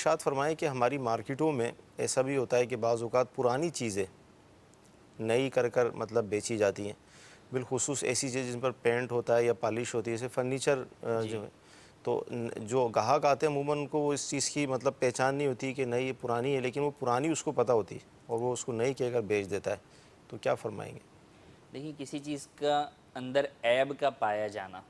ارشاد فرمائیں کہ ہماری مارکیٹوں میں ایسا بھی ہوتا ہے کہ بعض اوقات پرانی چیزیں نئی کر مطلب بیچی جاتی ہیں، بالخصوص ایسی چیز جن پر پینٹ ہوتا ہے یا پالش ہوتی ہے، جیسے فرنیچر جو ہے، تو جو گاہک آتے ہیں عموماً ان کو وہ اس چیز کی مطلب پہچان نہیں ہوتی کہ نئی پرانی ہے، لیکن وہ پرانی اس کو پتہ ہوتی ہے اور وہ اس کو نئی کہہ کر بیچ دیتا ہے، تو کیا فرمائیں گے؟ دیکھیں، کسی چیز کا اندر عیب کا پایا جانا،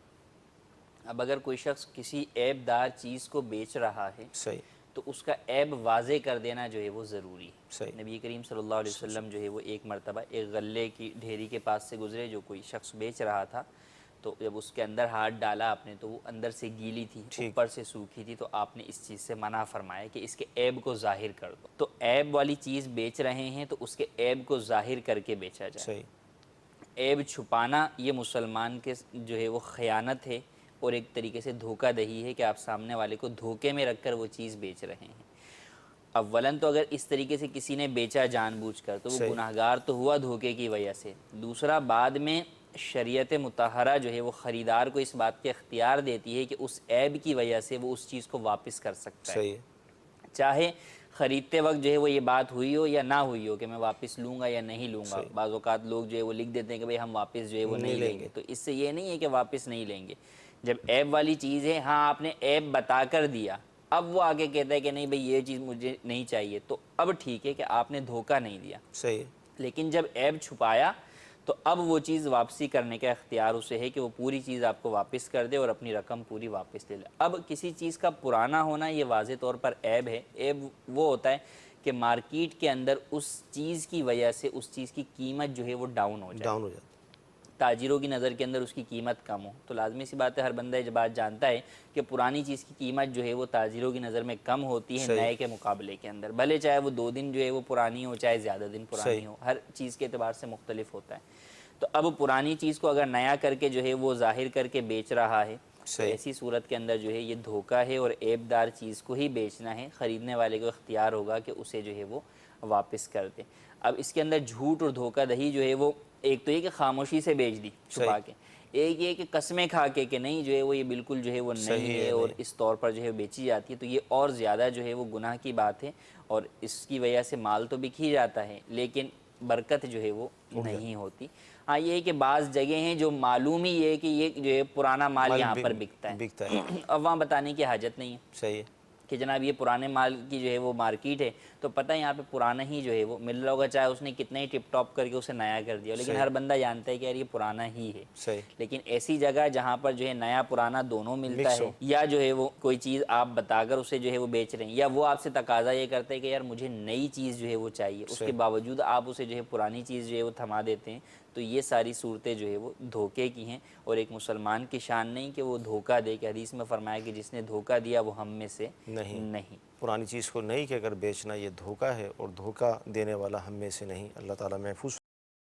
اب اگر کوئی شخص کسی عیب دار چیز کو بیچ رہا ہے صحیح تو اس کا عیب واضح کر دینا جو ہے وہ ضروری ہے۔ صحیح نبی کریم صلی اللہ علیہ وسلم جو ہے وہ ایک مرتبہ ایک غلے کی ڈھیری کے پاس سے گزرے جو کوئی شخص بیچ رہا تھا، تو جب اس کے اندر ہاتھ ڈالا آپ نے تو وہ اندر سے گیلی تھی، ٹھیک اوپر سے سوکھی تھی، تو آپ نے اس چیز سے منع فرمایا کہ اس کے عیب کو ظاہر کر دو۔ تو عیب والی چیز بیچ رہے ہیں تو اس کے عیب کو ظاہر کر کے بیچا جائے۔ صحیح عیب چھپانا یہ مسلمان کے جو ہے وہ خیانت ہے اور ایک طریقے سے دھوکہ دہی ہے کہ آپ سامنے والے کو دھوکے میں رکھ کر وہ چیز بیچ رہے ہیں۔ اولاً تو اگر اس طریقے سے کسی نے بیچا جان بوجھ کر تو وہ صحیح گناہگار تو ہوا دھوکے کی وجہ سے، دوسرا بعد میں شریعت مطہرہ جو ہے وہ خریدار کو اس بات کے اختیار دیتی ہے کہ اس عیب کی وجہ سے وہ اس چیز کو واپس کر سکتا ہے، صحیح چاہے خریدتے وقت جو ہے وہ یہ بات ہوئی ہو یا نہ ہوئی ہو کہ میں واپس لوں گا یا نہیں لوں گا۔ صحیح بعض اوقات لوگ جو ہے وہ لکھ دیتے ہیں کہ بھئی ہم واپس جو ہے وہ نہیں لیں گے، تو اس سے یہ نہیں ہے کہ واپس نہیں لیں گے۔ جب عیب والی چیز ہے، ہاں آپ نے عیب بتا کر دیا، اب وہ آگے کہتا ہے کہ نہیں بھئی یہ چیز مجھے نہیں چاہیے، تو اب ٹھیک ہے کہ آپ نے دھوکہ نہیں دیا۔ صحیح لیکن جب عیب چھپایا تو اب وہ چیز واپسی کرنے کا اختیار اسے ہے کہ وہ پوری چیز آپ کو واپس کر دے اور اپنی رقم پوری واپس لے لے۔ اب کسی چیز کا پرانا ہونا یہ واضح طور پر عیب ہے۔ عیب وہ ہوتا ہے کہ مارکیٹ کے اندر اس چیز کی وجہ سے اس چیز کی قیمت جو ہے وہ ڈاؤن ہو جائے، ڈاؤن ہو جاتا تاجروں کی نظر کے اندر اس کی قیمت کم ہو۔ تو لازمی سی بات ہے، ہر بندہ یہ بات جانتا ہے کہ پرانی چیز کی قیمت جو ہے وہ تاجروں کی نظر میں کم ہوتی ہے صحیح نئے کے مقابلے کے اندر، بھلے چاہے وہ 2 دن جو ہے وہ پرانی ہو چاہے زیادہ دن صحیح پرانی ہو، ہر چیز کے اعتبار سے مختلف ہوتا ہے۔ تو اب پرانی چیز کو اگر نیا کر کے جو ہے وہ ظاہر کر کے بیچ رہا ہے تو صحیح ایسی صورت کے اندر جو ہے یہ دھوکہ ہے اور عیب دار چیز کو ہی بیچنا ہے۔ خریدنے والے کو اختیار ہوگا کہ اسے جو ہے وہ واپس کر دے۔ اب اس کے اندر جھوٹ اور دھوکہ دہی جو ہے وہ ایک تو یہ کہ خاموشی سے بیچ دی صحیح چھپا کے، ایک یہ کہ قسمیں کھا کے کہ نہیں جو ہے وہ یہ بالکل جو ہے وہ نہیں صحیح ہے ہے اور نہیں اس طور پر جو ہے بیچی جاتی ہے، تو یہ اور زیادہ جو ہے وہ گناہ کی بات ہے اور اس کی وجہ سے مال تو بک ہی جاتا ہے لیکن برکت جو ہے وہ اٹھ جاتا نہیں ہوتی۔ ہاں یہ ہے کہ بعض جگہ ہیں جو معلوم ہی ہے کہ یہ جو ہے پرانا مال مال یہاں پر بکتا بکتا ہے، اب وہاں بتانے کی حاجت نہیں ہے صحیح ہے کہ جناب یہ پرانے مال کی جو ہے وہ مارکیٹ ہے، تو پتہ ہے یہاں پہ پرانا ہی جو ہے وہ مل رہا ہوگا، چاہے اس نے کتنا ہی ٹپ ٹاپ کر کے اسے نیا کر دیا، لیکن صحیح ہر بندہ جانتا ہے کہ یار یہ پرانا ہی ہے۔ صحیح لیکن ایسی جگہ جہاں پر جو ہے نیا پرانا دونوں ملتا مکس ہے، ہو یا جو ہے وہ کوئی چیز آپ بتا کر اسے جو ہے وہ بیچ رہے ہیں، یا وہ آپ سے تقاضا یہ کرتا ہے کہ یار مجھے نئی چیز جو ہے وہ چاہیے، اس کے صحیح باوجود آپ اسے جو ہے پرانی چیز جو ہے وہ تھما دیتے ہیں، تو یہ ساری صورتیں جو ہے وہ دھوکے کی ہیں اور ایک مسلمان کی شان نہیں کہ وہ دھوکہ دے، کہ حدیث میں فرمایا کہ جس نے دھوکہ دیا وہ ہم میں سے نہیں، نہیں۔ پرانی چیز کو نئی کہہ کر بیچنا یہ دھوکہ ہے اور دھوکہ دینے والا ہم میں سے نہیں۔ اللہ تعالیٰ محفوظ